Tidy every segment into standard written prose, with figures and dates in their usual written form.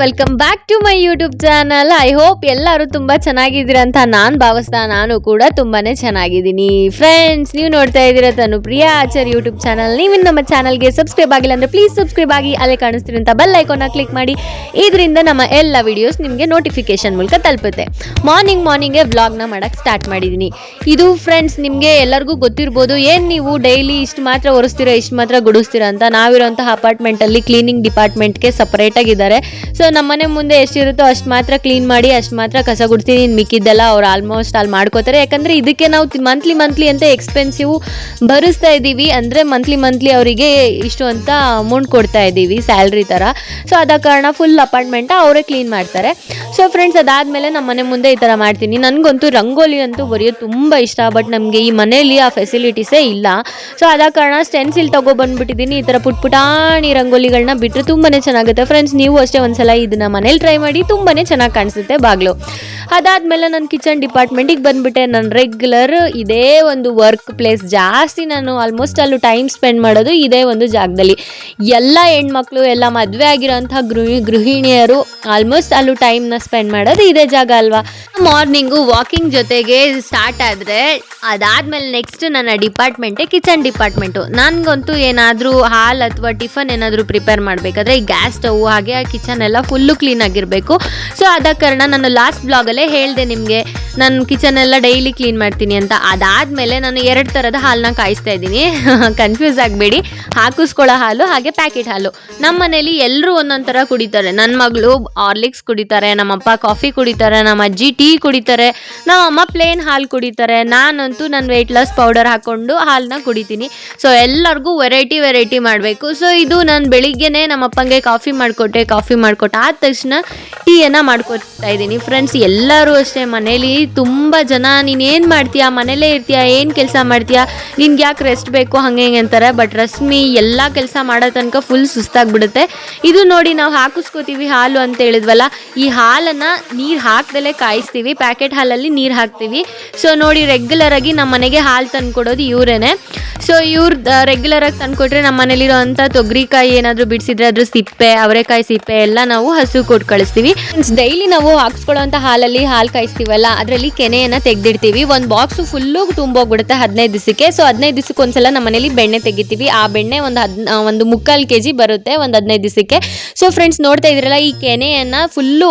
Welcome back to my YouTube channel. I hope ಎಲ್ಲರೂ ತುಂಬ ಚೆನ್ನಾಗಿದ್ದೀರ ಅಂತ ನಾನು ಭಾವಿಸ್ತಾ ನಾನು ಕೂಡ ತುಂಬಾ ಚೆನ್ನಾಗಿದ್ದೀನಿ. ಫ್ರೆಂಡ್ಸ್, ನೀವು ನೋಡ್ತಾ ಇದ್ದೀರ ತನುಪ್ರಿಯಾ ಆಚಾರ್ ಯೂಟ್ಯೂಬ್ ಚಾನಲ್. ನೀವು ನಮ್ಮ ಚಾನಲ್ಗೆ ಸಬ್ಸ್ಕ್ರೈಬ್ ಆಗಿಲ್ಲ ಅಂದರೆ ಪ್ಲೀಸ್ ಸಬ್ಸ್ಕ್ರೈಬ್ ಆಗಿ, ಅಲ್ಲೇ ಕಾಣಿಸ್ತಿರೋಂಥ ಬೆಲ್ ಐಕಾನ್ನ ಕ್ಲಿಕ್ ಮಾಡಿ. ಇದರಿಂದ ನಮ್ಮ ಎಲ್ಲ ವಿಡಿಯೋಸ್ ನಿಮಗೆ ನೋಟಿಫಿಕೇಶನ್ ಮೂಲಕ ತಲುಪುತ್ತೆ. ಮಾರ್ನಿಂಗೇ ವ್ಲಾಗ್ನ ಮಾಡೋಕ್ಕೆ ಸ್ಟಾರ್ಟ್ ಮಾಡಿದ್ದೀನಿ. ಇದು ಫ್ರೆಂಡ್ಸ್ ನಿಮಗೆ ಎಲ್ಲರಿಗೂ ಗೊತ್ತಿರ್ಬೋದು, ಏನು ನೀವು ಡೈಲಿ ಇಷ್ಟು ಮಾತ್ರ ಒರೆಸ್ತೀರಾ, ಇಷ್ಟು ಮಾತ್ರ ಗುಡಿಸ್ತೀರಾ ಅಂತ. ನಾವಿರೋಂತಹ ಅಪಾರ್ಟ್ಮೆಂಟಲ್ಲಿ ಕ್ಲೀನಿಂಗ್ ಡಿಪಾರ್ಟ್ಮೆಂಟ್ಗೆ ಸಪ್ರೇಟಾಗಿದ್ದಾರೆ. ಸೊ ನಮ್ಮನೆ ಮುಂದೆ ಎಷ್ಟಿರುತ್ತೋ ಅಷ್ಟು ಮಾತ್ರ ಕ್ಲೀನ್ ಮಾಡಿ, ಅಷ್ಟು ಮಾತ್ರ ಕಸ ಗುಡಿಸ್ತೀನಿ. ಮಿಕ್ಕಿದ್ದೆಲ್ಲ ಅವ್ರು ಆಲ್ಮೋಸ್ಟ್ ಅಲ್ಲಿ ಮಾಡ್ಕೋತಾರೆ. ಯಾಕಂದರೆ ಇದಕ್ಕೆ ನಾವು ಮಂತ್ಲಿ ಅಂತ ಎಕ್ಸ್ಪೆನ್ಸಿವ್ ಭರಿಸ್ತಾ ಇದ್ದೀವಿ. ಅಂದರೆ ಮಂತ್ಲಿ ಅವರಿಗೆ ಇಷ್ಟು ಅಂತ ಅಮೌಂಟ್ ಕೊಡ್ತಾ ಇದ್ದೀವಿ, ಸ್ಯಾಲ್ರಿ ಥರ. ಸೊ ಆದ ಕಾರಣ ಫುಲ್ ಅಪಾರ್ಟ್ಮೆಂಟ ಅವರೇ ಕ್ಲೀನ್ ಮಾಡ್ತಾರೆ. ಸೊ ಫ್ರೆಂಡ್ಸ್, ಅದಾದಮೇಲೆ ನಮ್ಮ ಮನೆ ಮುಂದೆ ಈ ಥರ ಮಾಡ್ತೀನಿ. ನನಗಂತೂ ರಂಗೋಲಿ ಅಂತೂ ಬರೆಯೋದು ತುಂಬ ಇಷ್ಟ. ಬಟ್ ನಮಗೆ ಈ ಮನೆಯಲ್ಲಿ ಆ ಫೆಸಿಲಿಟೀಸೇ ಇಲ್ಲ. ಸೊ ಆದ ಕಾರಣ ಸ್ಟೆನ್ಸಿಲ್ ತೊಗೊಬಂದ್ಬಿಟ್ಟಿದ್ದೀನಿ. ಈ ಥರ ಪುಟಾಣಿ ರಂಗೋಲಿಗಳನ್ನ ಬಿಟ್ಟರೆ ತುಂಬಾ ಚೆನ್ನಾಗುತ್ತೆ. ಫ್ರೆಂಡ್ಸ್, ನೀವು ಅಷ್ಟೇ ಒಂದ್ಸಲ ಇದನ್ನ ಮನೇಲಿ ಟ್ರೈ ಮಾಡಿ, ತುಂಬಾ ಚೆನ್ನಾಗಿ ಕಾಣಿಸುತ್ತೆ ಬಾಗಿಲು. ಅದಾದಮೇಲೆ ನಾನು ಕಿಚನ್ ಡಿಪಾರ್ಟ್ಮೆಂಟಿಗೆ ಬಂದುಬಿಟ್ಟೆ. ನಾನು ರೆಗ್ಯುಲರ್ ಇದೇ ಒಂದು ವರ್ಕ್ ಪ್ಲೇಸ್, ಜಾಸ್ತಿ ನಾನು ಆಲ್ಮೋಸ್ಟ್ ಅಲ್ಲೂ ಟೈಮ್ ಸ್ಪೆಂಡ್ ಮಾಡೋದು ಇದೇ ಒಂದು ಜಾಗದಲ್ಲಿ. ಎಲ್ಲ ಹೆಣ್ಮಕ್ಳು, ಎಲ್ಲ ಮದುವೆ ಆಗಿರೋಂಥ ಗೃಹಿಣಿಯರು ಆಲ್ಮೋಸ್ಟ್ ಅಲ್ಲೂ ಟೈಮ್ನ ಸ್ಪೆಂಡ್ ಮಾಡೋದು ಇದೇ ಜಾಗ ಅಲ್ವಾ. ಮಾರ್ನಿಂಗು ವಾಕಿಂಗ್ ಜೊತೆಗೆ ಸ್ಟಾರ್ಟ್ ಆದರೆ ಅದಾದಮೇಲೆ ನೆಕ್ಸ್ಟ್ ನನ್ನ ಡಿಪಾರ್ಟ್ಮೆಂಟೇ ಕಿಚನ್ ಡಿಪಾರ್ಟ್ಮೆಂಟು. ನನಗಂತೂ ಏನಾದರೂ ಹಾಲ್ ಅಥವಾ ಟಿಫನ್ ಏನಾದರೂ ಪ್ರಿಪೇರ್ ಮಾಡಬೇಕಾದ್ರೆ ಈ ಗ್ಯಾಸ್ ಸ್ಟವ್ ಹಾಗೆ ಕಿಚನ್ ಎಲ್ಲ ಫುಲ್ಲು ಕ್ಲೀನ್ ಆಗಿರಬೇಕು. ಸೊ ಆದ ಕಾರಣ ನಾನು ಲಾಸ್ಟ್ ಬ್ಲಾಗಲ್ಲೇ ಹೇಳಿದೆ ನಿಮಗೆ, ನಾನು ಕಿಚನ್ ಎಲ್ಲ ಡೈಲಿ ಕ್ಲೀನ್ ಮಾಡ್ತೀನಿ ಅಂತ. ಅದಾದಮೇಲೆ ನಾನು 2 ಥರದ ಹಾಲನ್ನ ಕಾಯಿಸ್ತಾ ಇದ್ದೀನಿ. ಕನ್ಫ್ಯೂಸ್ ಆಗಬೇಡಿ, ಹಾಕಿಸ್ಕೊಳ್ಳೋ ಹಾಲು ಹಾಗೆ ಪ್ಯಾಕೆಟ್ ಹಾಲು. ನಮ್ಮ ಮನೇಲಿ ಎಲ್ಲರೂ ಒಂದೊಂದು ಥರ ಕುಡಿತಾರೆ. ನನ್ನ ಮಗಳು ಹಾರ್ಲಿಕ್ಸ್ ಕುಡಿತಾರೆ, ನಮ್ಮಪ್ಪ ಕಾಫಿ ಕುಡಿತಾರೆ, ನಮ್ಮ ಅಜ್ಜಿ ಟೀ ಕುಡಿತಾರೆ, ನಮ್ಮಮ್ಮ ಪ್ಲೇನ್ ಹಾಲು ಕುಡಿತಾರೆ. ನಾನಂತೂ ನನ್ನ ವೆಯ್ಟ್ ಲಾಸ್ ಪೌಡರ್ ಹಾಕ್ಕೊಂಡು ಹಾಲನ್ನ ಕುಡಿತೀನಿ. ಸೊ ಎಲ್ಲರಿಗೂ ವೆರೈಟಿ ಮಾಡಬೇಕು. ಸೊ ಇದು ನಾನು ಬೆಳಿಗ್ಗೆನೇ ನಮ್ಮಪ್ಪಂಗೆ ಕಾಫಿ ಮಾಡಿಕೊಟ್ಟೆ ಆದ ತಕ್ಷಣ ಟೀಯನ್ನು ಮಾಡ್ಕೊತಾ ಇದ್ದೀನಿ. ಫ್ರೆಂಡ್ಸ್, ಎಲ್ಲರೂ ಅಷ್ಟೇ ಮನೇಲಿ ತುಂಬ ಜನ, ನೀನೇನು ಮಾಡ್ತೀಯಾ, ಮನೇಲೇ ಇರ್ತೀಯಾ, ಏನು ಕೆಲಸ ಮಾಡ್ತೀಯಾ, ನಿನ್ಗೆ ಯಾಕೆ ರೆಸ್ಟ್ ಬೇಕು, ಹಾಗೆ ಅಂತಾರೆ. ಬಟ್ ರಶ್ಮಿ ಎಲ್ಲ ಕೆಲಸ ಮಾಡೋ ತನಕ ಫುಲ್ ಸುಸ್ತಾಗ್ಬಿಡುತ್ತೆ. ಇದು ನೋಡಿ, ನಾವು ಹಾಕಿಸ್ಕೋತೀವಿ ಹಾಲು ಅಂತ ಹೇಳಿದ್ವಲ್ಲ, ಈ ಹಾಲನ್ನು ನೀರು ಹಾಕ್ದಲೇ ಕಾಯಿಸ್ತೀವಿ. ಪ್ಯಾಕೆಟ್ ಹಾಲಲ್ಲಿ ನೀರು ಹಾಕ್ತೀವಿ. ಸೊ ನೋಡಿ, ರೆಗ್ಯುಲರಾಗಿ ನಮ್ಮ ಮನೆಗೆ ಹಾಲು ತಂದುಕೊಡೋದು ಇವರೇನೆ. ಸೊ ಇವ್ರು ರೆಗ್ಯುಲರಾಗಿ ತಂದುಕೊಟ್ರೆ ನಮ್ಮ ಮನೇಲಿರೋ ಅಂಥ ತೊಗರಿಕಾಯಿ ಏನಾದರೂ ಬಿಡಿಸಿದ್ರೆ ಅದ್ರ ಸಿಪ್ಪೆ, ಅವರೆಕಾಯಿ ಸಿಪ್ಪೆ ಎಲ್ಲ ನಾವು ಹಸು ಕೊಟ್ಟು ಕಳಿಸ್ತೀವಿ. ಡೈಲಿ ನಾವು ಹಾಕ್ಸ್ಕೊಳ್ಳೋಂಥ ಹಾಲಲ್ಲಿ ಹಾಲು ಕಾಯಿಸ್ತೀವಲ್ಲ, ಅದರಲ್ಲಿ ಕೆನೆಯನ್ನು ತೆಗೆದಿಡ್ತೀವಿ. ಒಂದು ಬಾಕ್ಸು ಫುಲ್ಲು ತುಂಬೋಗ್ಬಿಡುತ್ತೆ 15 ದಿವಸಕ್ಕೆ. ಸೊ 15 ದಿವಸಕ್ಕೆ ಒಂದ್ಸಲ ನಮ್ಮ ಮನೇಲಿ ಬೆಣ್ಣೆ ತೆಗಿತೀವಿ. ಆ ಬೆಣ್ಣೆ ಒಂದು 3/4 kg ಬರುತ್ತೆ ಒಂದು 15 ದಿವಸಕ್ಕೆ. ಸೊ ಫ್ರೆಂಡ್ಸ್, ನೋಡ್ತಾ ಇದ್ರಲ್ಲ, ಈ ಕೆನೆಯನ್ನು ಫುಲ್ಲು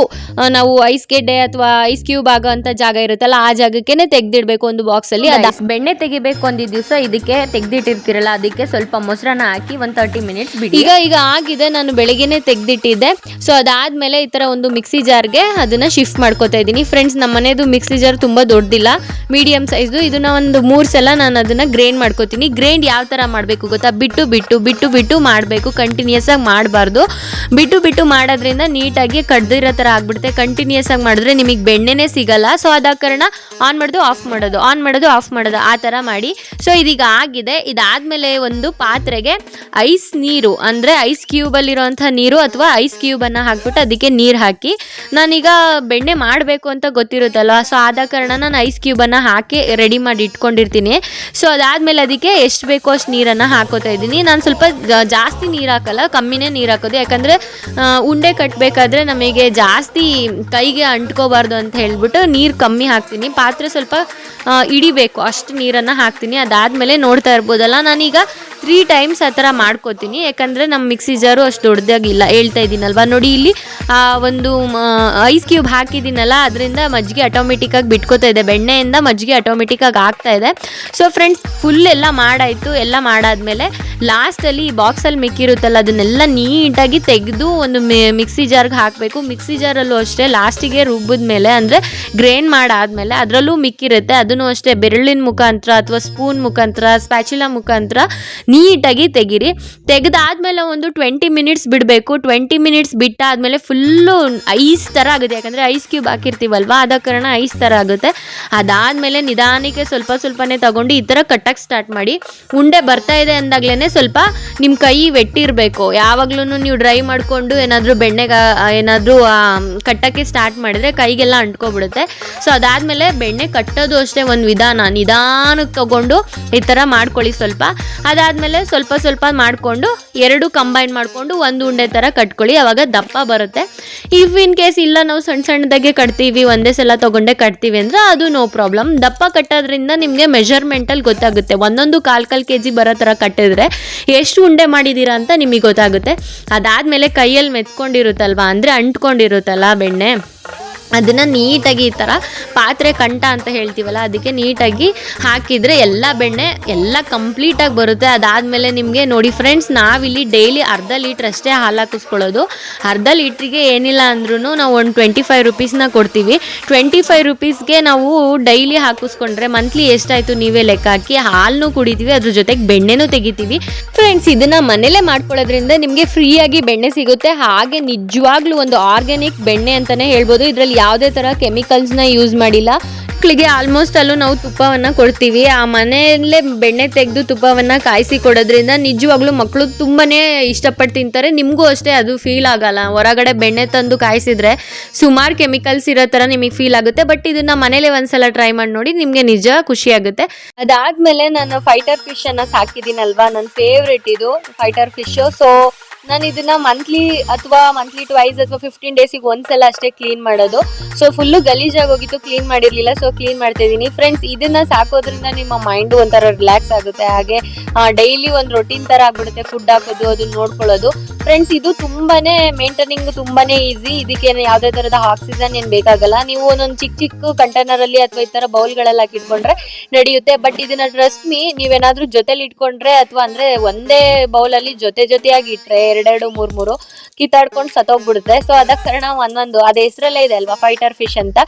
ನಾವು ಐಸ್ ಗೆಡ್ಡೆ ಅಥವಾ ಐಸ್ ಕ್ಯೂಬ್ ಆಗೋ ಅಂಥ ಜಾಗ ಇರುತ್ತಲ್ಲ, ಆ ಜಾಗಕ್ಕೆ ತೆಗೆದಿಡಬೇಕು ಒಂದು ಬಾಕ್ಸಲ್ಲಿ. ಬೆಣ್ಣೆ ತೆಗಿಬೇಕು ಒಂದು ದಿವಸ, ಇದಕ್ಕೆ ತೆಗೆದಿಟ್ಟಿರ್ತಿರಲ್ಲ, ಅದಕ್ಕೆ ಸ್ವಲ್ಪ ಮೊಸರನ್ನ ಹಾಕಿ ಒಂದು 30 ಮಿನಿಟ್ಸ್ ಬಿಡಿ. ಈಗ ಆಗಿದೆ, ನಾನು ಬೆಳಗ್ಗೆನೆ ತೆಗೆದಿಟ್ಟಿದ್ದೆ. ಸೊ ಅದಾದಮೇಲೆ ಈ ಥರ ಒಂದು ಮಿಕ್ಸಿ ಜಾರ್ಗೆ ಅದನ್ನು ಶಿಫ್ಟ್ ಮಾಡ್ಕೋತಾ ಇದ್ದೀನಿ. ಫ್ರೆಂಡ್ಸ್, ನಮ್ಮ ಮನೆಯದು ಮಿಕ್ಸಿ ಜಾರ್ ತುಂಬ ದೊಡ್ಡದಿಲ್ಲ, ಮೀಡಿಯಮ್ ಸೈಜು. ಇದನ್ನ ಒಂದು 3 ಸಲ ನಾನು ಅದನ್ನು ಗ್ರೈಂಡ್ ಮಾಡ್ಕೋತೀನಿ. ಗ್ರೈಂಡ್ ಯಾವ ಥರ ಮಾಡಬೇಕು ಗೊತ್ತಾ, ಬಿಟ್ಟು ಮಾಡಬೇಕು, ಕಂಟಿನ್ಯೂಸ್ ಆಗಿ ಮಾಡಬಾರ್ದು. ಬಿಟ್ಟು ಮಾಡೋದ್ರಿಂದ ನೀಟಾಗಿ ಕಡ್ದಿರೋ ಥರ ಆಗ್ಬಿಡುತ್ತೆ. ಕಂಟಿನ್ಯೂಸ್ ಆಗಿ ಮಾಡಿದ್ರೆ ನಿಮಗೆ ಬೆಣ್ಣೆನೇ ಸಿಗಲ್ಲ. ಸೊ ಆದ ಕಾರಣ ಆನ್ ಮಾಡೋದು ಆಫ್ ಮಾಡೋದು ಆ ಥರ ಮಾಡಿ. ಸೊ ಇದೀಗ ಆಗಿದೆ. ಇದಾದಮೇಲೆ ಒಂದು ಪಾತ್ರೆಗೆ ಐಸ್ ನೀರು, ಅಂದರೆ ಐಸ್ ಕ್ಯೂಬಲ್ಲಿರೋಂಥ ನೀರು ಅಥವಾ ಐಸ್ ಕ್ಯೂಬನ್ನು ಹಾಕ್ಬಿಟ್ಟು ಅದಕ್ಕೆ ನೀರು ಹಾಕಿ, ನಾನೀಗ ಬೆಣ್ಣೆ ಮಾಡಬೇಕು ಅಂತ ಗೊತ್ತಿರುತ್ತಲ್ವ. ಸೊ ಆದ ಕಾರಣ ನಾನು ಐಸ್ ಕ್ಯೂಬನ್ನು ಹಾಕಿ ರೆಡಿ ಮಾಡಿ ಇಟ್ಕೊಂಡಿರ್ತೀನಿ. ಸೊ ಅದಾದಮೇಲೆ ಅದಕ್ಕೆ ಎಷ್ಟು ಬೇಕೋ ಅಷ್ಟು ನೀರನ್ನು ಹಾಕೋತಾ ಇದ್ದೀನಿ. ನಾನು ಸ್ವಲ್ಪ ಜಾಸ್ತಿ ನೀರು ಹಾಕಲ್ಲ, ಕಮ್ಮಿನೇ ನೀರು ಹಾಕೋದು. ಯಾಕಂದರೆ ಉಂಡೆ ಕಟ್ಟಬೇಕಾದ್ರೆ ನಮಗೆ ಜಾಸ್ತಿ ಕೈಗೆ ಅಂಟ್ಕೋಬಾರ್ದು ಅಂತ ಹೇಳ್ಬಿಟ್ಟು ನೀರು ಕಮ್ಮಿ ಹಾಕ್ತೀನಿ. ಪಾತ್ರೆ ಸ್ವಲ್ಪ ಹಿಡಿಬೇಕು ಅಷ್ಟು ನೀರನ್ನು ಹಾಕ್ತೀನಿ. ಅದಾದಮೇಲೆ ನೋಡ್ತಾ ಇರ್ಬೋದಲ್ಲ, ನಾನೀಗ 3 ಟೈಮ್ಸ್ ಆ ಥರ ಮಾಡ್ಕೋತೀನಿ. ಯಾಕಂದರೆ ನಮ್ಮ ಮಿಕ್ಸಿ ಜಾರು ಅಷ್ಟು ದೊಡ್ಡದಾಗಿಲ್ಲ, ಹೇಳ್ತಾ ಇದ್ದೀನಲ್ವ. ನೋಡಿ, ಇಲ್ಲಿ ಒಂದು ಐಸ್ ಕ್ಯೂಬ್ ಹಾಕಿದ್ದೀನಲ್ಲ, ಅದರಿಂದ ಮಜ್ಜಿಗೆ ಆಟೋಮೆಟಿಕ್ಕಾಗಿ ಬಿಟ್ಕೋತಾ ಇದೆ. ಬೆಣ್ಣೆಯಿಂದ ಮಜ್ಜಿಗೆ ಆಟೋಮೆಟಿಕ್ಕಾಗಿ ಆಗ್ತಾ ಇದೆ. ಸೊ ಫ್ರೆಂಡ್ಸ್, ಫುಲ್ ಎಲ್ಲ ಮಾಡಾಯಿತು. ಎಲ್ಲ ಮಾಡಾದ್ಮೇಲೆ ಲಾಸ್ಟಲ್ಲಿ ಈ ಬಾಕ್ಸಲ್ಲಿ ಮಿಕ್ಕಿರುತ್ತಲ್ಲ, ಅದನ್ನೆಲ್ಲ ನೀಟಾಗಿ ತೆಗೆದು ಒಂದು ಮಿಕ್ಸಿ ಜಾರ್ಗೆ ಹಾಕಬೇಕು. ಮಿಕ್ಸಿ ಜಾರಲ್ಲೂ ಅಷ್ಟೇ ಲಾಸ್ಟಿಗೆ ರುಬ್ಬಿದ ಮೇಲೆ, ಅಂದರೆ ಗ್ರೈಂಡ್ ಮಾಡಾದ್ಮೇಲೆ ಅದರಲ್ಲೂ ಮಿಕ್ಕಿರುತ್ತೆ. ಅದನ್ನು ಅಷ್ಟೇ ಬೆರಳಿನ ಮುಖಾಂತರ ಅಥವಾ ಸ್ಪೂನ್ ಮುಖಾಂತರ, ಸ್ಪ್ಯಾಚುಲಾ ಮುಖಾಂತರ ನೀಟಾಗಿ ತೆಗೀರಿ. ತೆಗೆದಾದ್ಮೇಲೆ ಒಂದು 20 ಮಿನಿಟ್ಸ್ ಬಿಡಬೇಕು. 20 ಮಿನಿಟ್ಸ್ ಬಿಟ್ಟಾದ್ಮೇಲೆ ಫುಲ್ಲು ಐಸ್ ಥರ ಆಗುತ್ತೆ. ಯಾಕಂದರೆ ಐಸ್ ಕ್ಯೂಬ್ ಹಾಕಿರ್ತೀವಲ್ವ, ಆದ ಕಾರಣ ಐಸ್ ಥರ ಆಗುತ್ತೆ. ಅದಾದಮೇಲೆ ನಿಧಾನಕ್ಕೆ ಸ್ವಲ್ಪನೇ ತಗೊಂಡು ಈ ಥರ ಕಟ್ಟಕ್ಕೆ ಸ್ಟಾರ್ಟ್ ಮಾಡಿ. ಉಂಡೆ ಬರ್ತಾ ಇದೆ ಅಂದಾಗಲೇ ಸ್ವಲ್ಪ ನಿಮ್ಮ ಕೈ ವೆಟ್ಟಿರಬೇಕು. ಯಾವಾಗ್ಲೂ ನೀವು ಡ್ರೈ ಮಾಡಿಕೊಂಡು ಏನಾದರೂ ಬೆಣ್ಣೆಗೆ ಏನಾದರೂ ಕಟ್ಟೋಕ್ಕೆ ಸ್ಟಾರ್ಟ್ ಮಾಡಿದರೆ ಕೈಗೆಲ್ಲ ಅಂಟ್ಕೊಬಿಡುತ್ತೆ. ಸೊ ಅದಾದಮೇಲೆ ಬೆಣ್ಣೆ ಕಟ್ಟೋದು ಅಷ್ಟೇ ಒಂದು ನಿಧಾನಕ್ಕೆ ತೊಗೊಂಡು ಈ ಥರ ಮಾಡ್ಕೊಳ್ಳಿ ಸ್ವಲ್ಪ. ಅದಾದಮೇಲೆ ಸ್ವಲ್ಪ ಮಾಡಿಕೊಂಡು ಎರಡು ಕಂಬೈನ್ ಮಾಡಿಕೊಂಡು ಒಂದು ಉಂಡೆ ಥರ ಕಟ್ಕೊಳ್ಳಿ. ಆವಾಗ ದಪ್ಪ ಬರುತ್ತೆ. ಇಫ್ ಇನ್ ಕೇಸ್ ಇಲ್ಲ ನಾವು ಸಣ್ಣದಾಗೆ ಕಟ್ತೀವಿ, ಒಂದೇ ಸಲ ತೊಗೊಂಡೆ ಕಟ್ತೀವಿ ಅಂದರೆ ಅದು ನೋ ಪ್ರಾಬ್ಲಮ್. ದಪ್ಪ ಕಟ್ಟೋದ್ರಿಂದ ನಿಮಗೆ ಮೆಷರ್ಮೆಂಟಲ್ಲಿ ಗೊತ್ತಾಗುತ್ತೆ. ಒಂದೊಂದು ಕಾಲು kg ಬರೋ ಥರ ಕಟ್ಟಿದ್ರೆ ಎಷ್ಟು ಉಂಡೆ ಮಾಡಿದ್ದೀರಾ ಅಂತ ನಿಮಗೆ ಗೊತ್ತಾಗುತ್ತೆ. ಅದಾದಮೇಲೆ ಕೈಯಲ್ಲಿ ಮೆತ್ಕೊಂಡಿರುತ್ತಲ್ವ, ಅಂದರೆ ಅಂಟ್ಕೊಂಡಿರುತ್ತಲ್ಲ ಬೆಣ್ಣೆ, ಅದನ್ನು ನೀಟಾಗಿ ಈ ಥರ ಪಾತ್ರೆ ಕಂಠ ಅಂತ ಹೇಳ್ತೀವಲ್ಲ ಅದಕ್ಕೆ ನೀಟಾಗಿ ಹಾಕಿದರೆ ಎಲ್ಲ ಬೆಣ್ಣೆ ಎಲ್ಲ ಕಂಪ್ಲೀಟಾಗಿ ಬರುತ್ತೆ. ಅದಾದಮೇಲೆ ನಿಮಗೆ ನೋಡಿ ಫ್ರೆಂಡ್ಸ್, ನಾವಿಲ್ಲಿ ಡೈಲಿ ಅರ್ಧ ಲೀಟ್ರ್ ಅಷ್ಟೇ ಹಾಲು ಹಾಕಿಸ್ಕೊಳ್ಳೋದು. ಅರ್ಧ ಲೀಟ್ರಿಗೆ ಏನಿಲ್ಲ ಅಂದ್ರೂ ನಾವು ಒಂದು 25 ರೂಪೀಸ್ನ ಕೊಡ್ತೀವಿ. 25 ರೂಪೀಸ್ಗೆ ನಾವು ಡೈಲಿ ಹಾಕಿಸ್ಕೊಂಡ್ರೆ ಮಂತ್ಲಿ ಎಷ್ಟಾಯಿತು ನೀವೇ ಲೆಕ್ಕ ಹಾಕಿ. ಹಾಲನ್ನು ಕುಡಿತೀವಿ, ಅದ್ರ ಜೊತೆಗೆ ಬೆಣ್ಣೆನೂ ತೆಗಿತೀವಿ. ಫ್ರೆಂಡ್ಸ್, ಇದನ್ನು ಮನೇಲೇ ಮಾಡ್ಕೊಳ್ಳೋದ್ರಿಂದ ನಿಮಗೆ ಫ್ರೀಯಾಗಿ ಬೆಣ್ಣೆ ಸಿಗುತ್ತೆ. ಹಾಗೆ ನಿಜವಾಗ್ಲೂ ಒಂದು ಆರ್ಗ್ಯಾನಿಕ್ ಬೆಣ್ಣೆ ಅಂತಲೇ ಹೇಳ್ಬೋದು. ಇದರಲ್ಲಿ ಯಾವುದೇ ಥರ ಕೆಮಿಕಲ್ಸ್ನ ಯೂಸ್ ಮಾಡಿಲ್ಲ. ಮಕ್ಕಳಿಗೆ ಆಲ್ಮೋಸ್ಟ್ ಅಲ್ಲೂ ನಾವು ತುಪ್ಪವನ್ನು ಕೊಡ್ತೀವಿ. ಆ ಮನೆಯಲ್ಲೇ ಬೆಣ್ಣೆ ತೆಗೆದು ತುಪ್ಪವನ್ನು ಕಾಯಿಸಿ ಕೊಡೋದ್ರಿಂದ ನಿಜವಾಗ್ಲೂ ಮಕ್ಕಳು ತುಂಬಾ ಇಷ್ಟಪಟ್ಟು ತಿಂತಾರೆ. ನಿಮಗೂ ಅಷ್ಟೇ ಅದು ಫೀಲ್ ಆಗಲ್ಲ. ಹೊರಗಡೆ ಬೆಣ್ಣೆ ತಂದು ಕಾಯಿಸಿದ್ರೆ ಸುಮಾರು ಕೆಮಿಕಲ್ಸ್ ಇರೋ ಥರ ನಿಮಗೆ ಫೀಲ್ ಆಗುತ್ತೆ. ಬಟ್ ಇದನ್ನು ಮನೇಲೆ ಒಂದ್ಸಲ ಟ್ರೈ ಮಾಡಿ ನೋಡಿ, ನಿಮಗೆ ನಿಜ ಖುಷಿ ಆಗುತ್ತೆ. ಅದಾದಮೇಲೆ ನಾನು ಫೈಟರ್ ಫಿಶನ್ನು ಸಾಕಿದ್ದೀನಲ್ವಾ, ನನ್ನ ಫೇವ್ರೆಟ್ ಇದು ಫೈಟರ್ ಫಿಶು. ಸೊ ನಾನು ಇದನ್ನು ಮಂತ್ಲಿ ಟ್ವೈಸ್ ಅಥವಾ 15 ಡೇಸಿಗೆ ಒಂದ್ಸಲ ಅಷ್ಟೇ ಕ್ಲೀನ್ ಮಾಡೋದು. ಸೊ ಫುಲ್ಲು ಗಲೀಜಾಗಿ ಹೋಗಿತ್ತು, ಕ್ಲೀನ್ ಮಾಡಿರಲಿಲ್ಲ. ಸೊ ಕ್ಲೀನ್ ಮಾಡ್ತಾ ಇದ್ದೀನಿ. ಫ್ರೆಂಡ್ಸ್, ಇದನ್ನು ಸಾಕೋದ್ರಿಂದ ನಿಮ್ಮ ಮೈಂಡು ಒಂಥರ ರಿಲ್ಯಾಕ್ಸ್ ಆಗುತ್ತೆ. ಹಾಗೆ ಡೈಲಿ ಒಂದು ರೊಟೀನ್ ಥರ ಆಗ್ಬಿಡುತ್ತೆ. ಫುಡ್ ಹಾಕೋದು, ಅದನ್ನ ನೋಡ್ಕೊಳ್ಳೋದು. ಫ್ರೆಂಡ್ಸ್, ಇದು ತುಂಬಾ ಮೇಂಟೈನಿಂಗ್ ತುಂಬಾ ಈಸಿ. ಇದಕ್ಕೆ ಯಾವುದೇ ಥರದ ಆಕ್ಸಿಜನ್ ಏನು ಬೇಕಾಗಲ್ಲ. ನೀವು ಒಂದೊಂದು ಚಿಕ್ಕ ಕಂಟೈನರಲ್ಲಿ ಅಥವಾ ಈ ಥರ ಬೌಲ್ಗಳಲ್ಲಿ ಹಾಕಿಟ್ಕೊಂಡ್ರೆ ನಡೆಯುತ್ತೆ. ಬಟ್ ಇದನ್ನು ಟ್ರಸ್ಟ್ ಮೀ, ನೀವೇನಾದರೂ ಜೊತೆಲಿ ಇಟ್ಕೊಂಡ್ರೆ ಅಥವಾ ಅಂದರೆ ಒಂದೇ ಬೌಲಲ್ಲಿ ಜೊತೆಯಾಗಿ ಇಟ್ಟರೆ 2 3 ಕಿತ್ತಾಡ್ಕೊಂಡು ಸತ್ತೋಗ್ಬಿಡುತ್ತೆ. ಸೊ ಅದಕ್ಕೆ ಕಾರಣ ಒಂದೊಂದು ಅದೇ ಹೆಸರಲ್ಲೇ ಇದೆ ಅಲ್ವಾ, ಫೈಟರ್ ಫಿಶ್ ಅಂತ.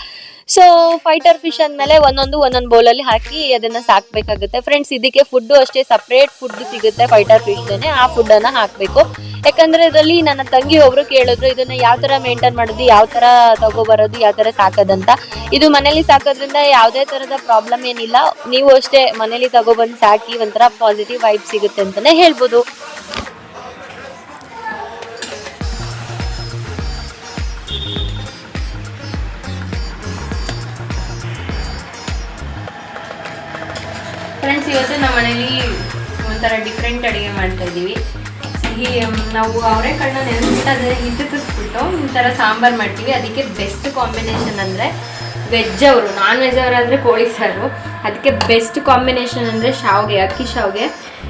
ಸೊ ಫೈಟರ್ ಫಿಶ್ ಅಂದಮೇಲೆ ಒಂದೊಂದು ಬೌಲಲ್ಲಿ ಹಾಕಿ ಅದನ್ನು ಸಾಕಬೇಕಾಗುತ್ತೆ. ಫ್ರೆಂಡ್ಸ್, ಇದಕ್ಕೆ ಫುಡ್ಡು ಅಷ್ಟೇ ಸಪ್ರೇಟ್ ಫುಡ್ ಸಿಗುತ್ತೆ ಫೈಟರ್ ಫಿಶ್ನೇ. ಆ ಫುಡ್ಡನ್ನು ಹಾಕಬೇಕು. ಯಾಕಂದರೆ ಇದರಲ್ಲಿ ನನ್ನ ತಂಗಿ ಒಬ್ಬರು ಕೇಳಿದ್ರು, ಇದನ್ನು ಯಾವ ಥರ ಮೇಂಟೈನ್ ಮಾಡೋದು, ಯಾವ ಥರ ತಗೋಬರೋದು, ಯಾವ ಥರ ಸಾಕೋದಂತ. ಇದು ಮನೇಲಿ ಸಾಕೋದ್ರಿಂದ ಯಾವುದೇ ಥರದ ಪ್ರಾಬ್ಲಮ್ ಏನಿಲ್ಲ. ನೀವು ಅಷ್ಟೇ ಮನೇಲಿ ತಗೊಬಂದು ಸಾಕಿ, ಒಂಥರ ಪಾಸಿಟಿವ್ ವೈಬ್ ಸಿಗುತ್ತೆ ಅಂತಲೇ ಹೇಳ್ಬೋದು. ಫ್ರೆಂಡ್ಸ್, ಇವತ್ತು ನಮ್ಮ ಮನೇಲಿ ಒಂಥರ ಡಿಫ್ರೆಂಟ್ ಅಡುಗೆ ಮಾಡ್ತಾಯಿದ್ದೀವಿ. ನಾವು ಅವರೆಕಾಳನ್ನ ನೆನೆಸ್ಬಿಟ್ಟು ಅದನ್ನು ಹಿಟ್ಟಿಸ್ಬಿಟ್ಟು ಈ ಥರ ಸಾಂಬಾರು ಮಾಡ್ತೀವಿ. ಅದಕ್ಕೆ ಬೆಸ್ಟ್ ಕಾಂಬಿನೇಷನ್ ಅಂದರೆ ವೆಜ್ಜವರು, ನಾನ್ ವೆಜ್ ಅವರಾದರೆ ಕೋಳಿ ಸಾರು. ಅದಕ್ಕೆ ಬೆಸ್ಟ್ ಕಾಂಬಿನೇಷನ್ ಅಂದರೆ ಶಾವಿಗೆ, ಅಕ್ಕಿ ಶಾವಿಗೆ.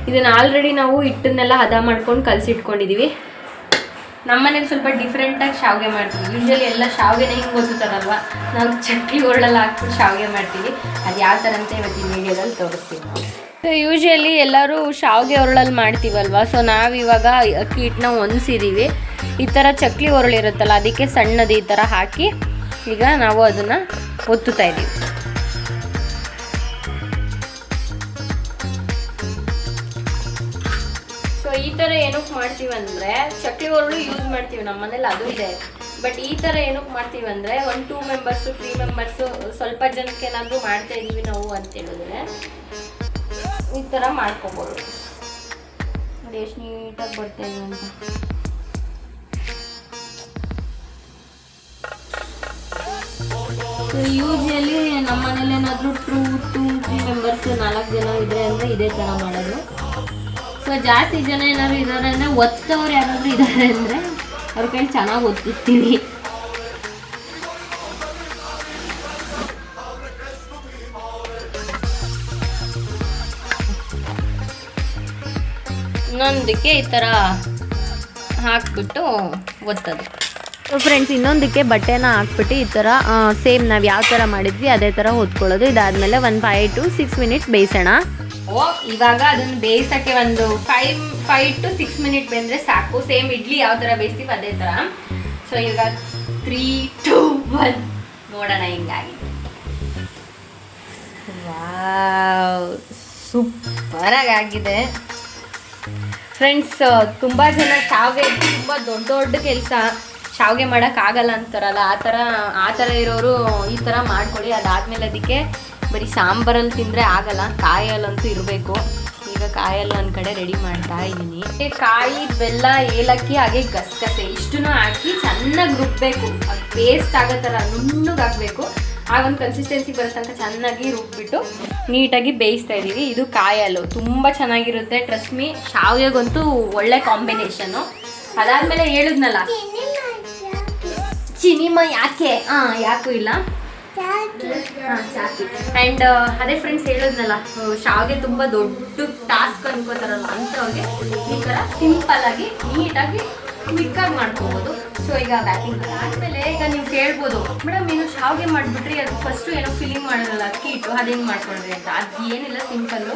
ಇದನ್ನು ಆಲ್ರೆಡಿ ನಾವು ಹಿಟ್ಟನ್ನೆಲ್ಲ ಹದ ಮಾಡ್ಕೊಂಡು ಕಲಸಿಟ್ಕೊಂಡಿದ್ದೀವಿ. ನಮ್ಮ ಮನೇಲಿ ಸ್ವಲ್ಪ ಡಿಫ್ರೆಂಟಾಗಿ ಶಾವಿಗೆ ಮಾಡ್ತೀವಿ. ಯೂಶ್ವಲಿ ಎಲ್ಲ ಶಾವಿಗೆನ ಹಿಂಗೆ ಓದ್ತಾರಲ್ವ, ನಾವು ಚಕ್ಲಿ ಒರಳಲ್ಲಿ ಹಾಕ್ಬಿಟ್ಟು ಶಾವಿಗೆ ಮಾಡ್ತೀವಿ. ಅದು ಯಾವ ಥರ ಅಂತ ಇವತ್ತಿನ ವೀಡಿಯೋದಲ್ಲಿ ತೋರಿಸ್ತೀವಿ. ಸೊ ಯೂಶ್ವಲಿ ಎಲ್ಲರೂ ಶಾವಿಗೆ ಒರಳಲ್ಲಿ ಮಾಡ್ತೀವಲ್ವ. ಸೊ ನಾವಿವಾಗ ಅಕ್ಕಿ ಹಿಟ್ಟನ್ನ ಹೊಂದಿಸಿದ್ದೀವಿ. ಈ ಥರ ಚಕ್ಲಿ ಒರಳಿರುತ್ತಲ್ಲ, ಅದಕ್ಕೆ ಸಣ್ಣದು ಈ ಥರ ಹಾಕಿ ಈಗ ನಾವು ಅದನ್ನು ಒತ್ತುತ್ತಾ ಇದ್ದೀವಿ. ಸೊ ಈ ಥರ ಏನಕ್ಕೆ ಮಾಡ್ತೀವಿ ಅಂದರೆ, ಚಕ್ಲಿ ಒರಳು ಯೂಸ್ ಮಾಡ್ತೀವಿ ನಮ್ಮ ಮನೇಲಿ, ಅದು ಇದೆ. ಬಟ್ ಈ ಥರ ಏನಕ್ಕೆ ಮಾಡ್ತೀವಿ ಅಂದರೆ, 1-2 ಮೆಂಬರ್ಸು 3 ಮೆಂಬರ್ಸು ಸ್ವಲ್ಪ ಜನಕ್ಕೆ ಏನಾದರೂ ಮಾಡ್ತಾ ಇದ್ದೀವಿ ನಾವು ಅಂತ ಹೇಳಿದ್ರೆ ಈ ಥರ ಮಾಡ್ಕೊಬೋದು. ನೋಡಿ ಎಷ್ಟು ನೀಟಾಗಿ ಬರ್ತೇನೆ ಅಂತ. ಯೂಶ್ವಲಿ ನಮ್ಮ ಮನೇಲಿ ಏನಾದರೂ 2-3 ಮೆಂಬರ್ಸ್ 4 ಜನ ಇದ್ರೆ ಅಂದರೆ ಇದೇ ಥರ ಮಾಡೋದು. ಸೊ ಜಾಸ್ತಿ ಜನ ಏನಾದ್ರು ಇದ್ದಾರೆ ಅಂದರೆ, ಒತ್ತವ್ರು ಯಾರಾದರೂ ಇದ್ದಾರೆ ಅಂದರೆ ಅವ್ರ ಕೈ ಚೆನ್ನಾಗಿ ಒತ್ತಿರ್ತೀವಿ. ಇನ್ನೊಂದಕ್ಕೆ ಈ ಥರ ಹಾಕ್ಬಿಟ್ಟು ಒತ್ತೋದು. ಫ್ರೆಂಡ್ಸ್, ಇನ್ನೊಂದಕ್ಕೆ ಬಟ್ಟೆನ ಹಾಕ್ಬಿಟ್ಟು ಈ ಥರ ಸೇಮ್ ನಾವು ಯಾವ ಥರ ಮಾಡಿದ್ವಿ ಅದೇ ಥರ ಹೊತ್ಕೊಳ್ಳೋದು. ಇದಾದಮೇಲೆ ಒಂದು 5 to 6 ಮಿನಿಟ್ಸ್ ಬೇಯಿಸೋಣ. ಇವಾಗ ಅದನ್ನು ಬೇಯಿಸೋಕ್ಕೆ ಒಂದು 5 to 6 ಮಿನಿಟ್ ಬೆಂದರೆ ಸಾಕು. ಸೇಮ್ ಇಡ್ಲಿ ಯಾವ ಥರ ಬೇಯಿಸ್ತೀವಿ ಅದೇ ಥರ. ಸೊ ಈಗ 3, 2, 1 ನೋಡೋಣ ಹಿಂಗಾಗಿದೆ. ವಾವ್, ಸೂಪರಾಗಿ ಆಗಿದೆ ಫ್ರೆಂಡ್ಸ್. ತುಂಬ ಜನ ಶಾವಿಗೆ ತುಂಬ ದೊಡ್ಡ ಕೆಲಸ, ಶಾವಿಗೆ ಮಾಡೋಕ್ಕಾಗಲ್ಲ ಅಂತಾರಲ್ಲ, ಆ ಥರ ಇರೋರು ಈ ಥರ ಮಾಡ್ಕೊಳ್ಳಿ. ಅದಾದಮೇಲೆ ಅದಕ್ಕೆ ಬರೀ ಸಾಂಬಾರಲ್ಲಿ ತಿಂದರೆ ಆಗಲ್ಲ, ಕಾಯಲ್ಲಂತೂ ಇರಬೇಕು. ನಾನೀಗ ಕಾಯಲ್ಲ ಒಂದು ಕಡೆ ರೆಡಿ ಮಾಡ್ತಾ ಇದ್ದೀನಿ. ಕಾಯಿ, ಬೆಲ್ಲ, ಏಲಕ್ಕಿ ಹಾಗೆ ಗಸಗಸೆ ಇಷ್ಟನ್ನು ಹಾಕಿ ಚೆನ್ನಾಗಿ ರುಬ್ಬಬೇಕು. ಅದು ಪೇಸ್ಟ್ ಆಗೋ ಥರ ನುಣ್ಣಗೆ ಹಾಕಬೇಕು. ಆಗ ಒಂದು ಕನ್ಸಿಸ್ಟೆನ್ಸಿ ಬರುತ್ತಂತ ಚೆನ್ನಾಗಿ ರುಬ್ಬಿಟ್ಟು ನೀಟಾಗಿ ಬೇಯಿಸ್ತಾ ಇದ್ದೀವಿ. ಇದು ಕಾಯಲ್ಲು ತುಂಬ ಚೆನ್ನಾಗಿರುತ್ತೆ, ಟ್ರಸ್ಟ್ ಮೀ. ಶಾವಿಗೆಗಂತೂ ಒಳ್ಳೆ ಕಾಂಬಿನೇಷನ್ನು. ಅದಾದಮೇಲೆ ಹೇಳಿದ್ನಲ್ಲ ಚಿನಿಮ ಯಾಕೆ ಯಾಕೂ ಇಲ್ಲ ಚಾಕಿ. ಆ್ಯಂಡ್ ಅದೇ ಫ್ರೆಂಡ್ಸ್ ಹೇಳಿದ್ನಲ್ಲ ಶಾವಿಗೆ ತುಂಬ ದೊಡ್ಡ ಟಾಸ್ಕ್ ಅನ್ಕೋತಾರಲ್ಲ ಅಂಥವ್ರಿಗೆ ಈ ಥರ ಸಿಂಪಲ್ಲಾಗಿ ನೀಟಾಗಿ ಕ್ವಿಕ್ಕಾಗಿ ಮಾಡ್ಕೋಬೋದು. ಸೊ ಈಗ ಬ್ಯಾಕಿಂಗ್ ಆದಮೇಲೆ ಈಗ ನೀವು ಕೇಳ್ಬೋದು, ಮೇಡಮ್ ನೀವು ಶಾವಿಗೆ ಮಾಡಿಬಿಟ್ರಿ ಅದು ಫಸ್ಟು ಏನೋ ಫಿಲ್ಲಿಂಗ್ ಮಾಡೋದಲ್ಲ ಅಕ್ಕಿ ಹಿಟ್ಟು, ಅದು ಹೆಂಗೆ ಮಾಡ್ಕೊಂಡ್ರಿ ಅಂತ. ಅದು ಏನಿಲ್ಲ, ಸಿಂಪಲ್ಲು.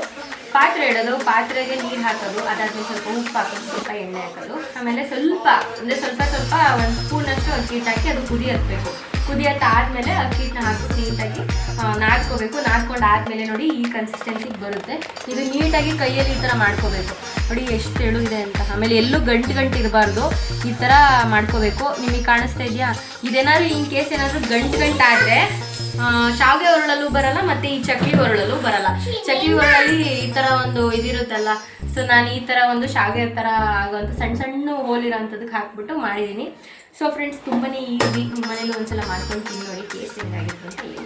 ಪಾತ್ರೆ ಇಡೋದು, ಪಾತ್ರೆಗೆ ನೀರು ಹಾಕೋದು, ಅದಾದ್ಮೇಲೆ ಸ್ವಲ್ಪ ಉಪ್ಪು ಹಾಕೋದು, ಸ್ವಲ್ಪ ಎಣ್ಣೆ ಹಾಕೋದು, ಆಮೇಲೆ ಸ್ವಲ್ಪ ಅಂದರೆ ಸ್ವಲ್ಪ ಒಂದು ಸ್ಪೂನಷ್ಟು ಅಕ್ಕಿ ಹಿಟ್ಟು ಹಾಕಿ ಅದು ಕುದಿ ಹತ್ತಬೇಕು. ಕುದಿ ಹತ್ತಾದ್ಮೇಲೆ ಅಕ್ಕಿ ಹಿಟ್ಟನ್ನ ಹಾಕಿ ನೀಟಾಗಿ ನಾದ್ಕೋಬೇಕು. ನಾದ್ಕೊಂಡಾದ್ಮೇಲೆ ನೋಡಿ ಈ ಕನ್ಸಿಸ್ಟೆನ್ಸಿಗೆ ಬರುತ್ತೆ. ಇದು ನೀಟಾಗಿ ಕೈಯಲ್ಲಿ ಈ ಥರ ಮಾಡ್ಕೋಬೇಕು. ನೋಡಿ ಎಷ್ಟು ತೆಳು ಇದೆ ಅಂತ. ಆಮೇಲೆ ಎಲ್ಲೂ ಗಂಟು ಇರಬಾರ್ದು, ಈ ಥರ ಮಾಡ್ಕೋಬೇಕು. ನಿಮಗೆ ಕಾಣಿಸ್ತಾ ಇದೆಯಾ? ಇದೇನಾದ್ರು ಇನ್ ಕೇಸ್ ಏನಾದರೂ ಗಂಟು ಆದರೆ ಶಾವಿಗೆ ಒರಳಲ್ಲೂ ಬರಲ್ಲ ಮತ್ತು ಈ ಚಕ್ಲಿ ಒರಳಲ್ಲೂ ಬರಲ್ಲ. ಚಕ್ಲಿ ಒರಳಲ್ಲಿ ಈ ಥರ ಒಂದು ಇದಿರುತ್ತಲ್ಲ, ಸೊ ನಾನು ಈ ಥರ ಒಂದು ಶಾವಿಗೆ ಥರ ಆಗೋಂಥ ಸಣ್ಣ ಹೋಲಿರೋಂಥದ್ದಕ್ಕೆ ಹಾಕ್ಬಿಟ್ಟು ಮಾಡಿದ್ದೀನಿ. ಸೊ ಫ್ರೆಂಡ್ಸ್ ತುಂಬಾ ಈಸಿ, ನಿಮ್ಮ ಮನೇಲಿ ಒಂದ್ಸಲ ಮಾಡ್ಕೊಂಡು ತಿಂದು ನೋಡಿ ಟೇಸ್ಟ್ ಹೆಂಗಾಗಿತ್ತು ಅಂತ ಹೇಳಿ.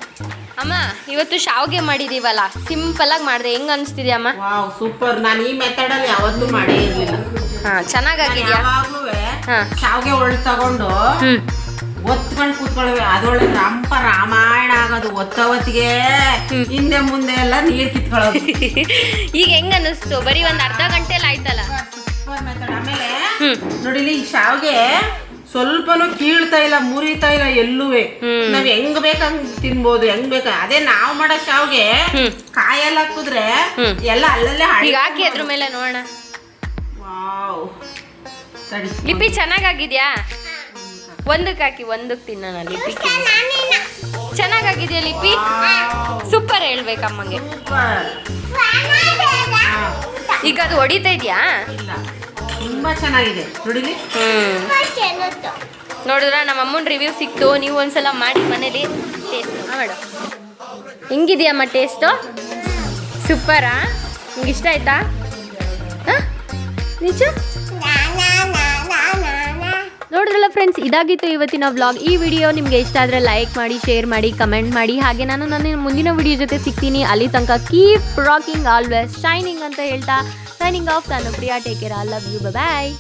ಅಮ್ಮ ಇವತ್ತು ಶಾವಿಗೆ ಮಾಡಿದೀವಲ್ಲ, ಸಿಂಪಲಾಗಿ ಮಾಡಿದೆ, ಹೆಂಗೆ ಅನಿಸ್ತಿದ್ಯಾ ಅಮ್ಮ? Wow super. ನಾನು ಈ ಮೆಥಡಲ್ಲಿ ಯಾವತ್ತೂ ಮಾಡೇ ಇರಲಿಲ್ಲ. ಚೆನ್ನಾಗಾಗಿದೆಯಾ? ಯಾವಾಗಲೂ ಶಾವಿಗೆ ಒಳ್ಳೆ ತಗೊಂಡು ಒತ್ಕೊಂಡು ಕೂತ್ಕೊಳ್ಳುವೆ, ಅದೊಳಗೆ ರಾಮಾಯಣ ಆಗೋದು. ಒತ್ತವತ್ತಿಗೆ ಹಿಂದೆ ಮುಂದೆ ಎಲ್ಲ ನೀರು ಕಿತ್ಕೊಳ್ಳೋದು. ಈಗ ಹೆಂಗ ಅನ್ನಿಸ್ತು? ಬರೀ ಒಂದು ಅರ್ಧ ಗಂಟೆಲಿ ಆಯ್ತಲ್ಲ. Super method. ಆಮೇಲೆ ನೋಡಿಲಿ ಈ ಶಾವಿಗೆ ಸ್ವಲ್ಪನೂ ಕೀಳ್ತಾ ಇಲ್ಲ, ಮುರಿತಾ ಇಲ್ಲ ಎಲ್ಲೂವೆ. ನಾವ್ ಹೆಂಗ್ ಬೇಕಂಗ್ ತಿನ್ಬೋದು, ಹೆಂಗ್ ಬೇಕ. ಅದೇ ನಾವು ಮಾಡೋ ಶಾವಿಗೆ ಕಾಯಲ್ಲಿ ಹಾಕಿದ್ರೆ ಎಲ್ಲ ಅಲ್ಲಲ್ಲೇ ಹಾಕಿ ಅದ್ರ ಮೇಲೆ ನೋಡೋಣ. ವಾವ್ ಸರಿ. ಲಿಪಿ ಚೆನ್ನಾಗಾಗಿದ್ಯಾ? ಒಂದಕ್ಕೆ ಹಾಕಿ ಒಂದಕ್ಕೆ ತಿನ್ನೋಣ. ಲಿಪಿ ಚೆನ್ನಾಗಾಗಿದ್ಯಾ ಲಿಪಿ? ಸೂಪರ್ ಹೇಳ್ಬೇಕಮ್ಮಗೆ. ಈಗ ಅದು ಹೊಡಿತಾ ಇದೆಯಾ? ತುಂಬಾ ಚೆನ್ನಾಗಿದೆ ನೋಡಿಲಿ. ನೋಡಿದ್ರ ನಮ್ಮ ಅಮ್ಮನ ರಿವ್ಯೂ ಸಿಕ್ತು. ನೀವು ಒಂದ್ಸಲ ಮಾಡಿ ಮನೇಲಿ ಟೇಸ್ಟ್ ಮಾಡು. ಹೆಂಗಿದೆಯಮ್ಮ ಟೇಸ್ಟು? ಸೂಪರಾ? ನಿಮ್ಗೆ ಇಷ್ಟ ಆಯ್ತಾ? ನಿಜ? ನೋಡಿದ್ರಲ್ಲ ಫ್ರೆಂಡ್ಸ್, ಇದಾಗಿತ್ತು ಇವತ್ತಿನ ವ್ಲಾಗ್. ಈ ವಿಡಿಯೋ ನಿಮಗೆ ಇಷ್ಟ ಆದರೆ ಲೈಕ್ ಮಾಡಿ, ಶೇರ್ ಮಾಡಿ, ಕಮೆಂಟ್ ಮಾಡಿ. ಹಾಗೆ ನಾನು ನನ್ನ ಮುಂದಿನ ವಿಡಿಯೋ ಜೊತೆ ಸಿಗ್ತೀನಿ. ಅಲ್ಲಿ ತನಕ ಕೀಪ್ ರಾಕಿಂಗ್, ಆಲ್ವೇಸ್ ಶೈನಿಂಗ್ ಅಂತ ಹೇಳ್ತಾ ಸೈನಿಂಗ್ ಆಫ್. ನಾನು Priya. Take care. I love you. Bye.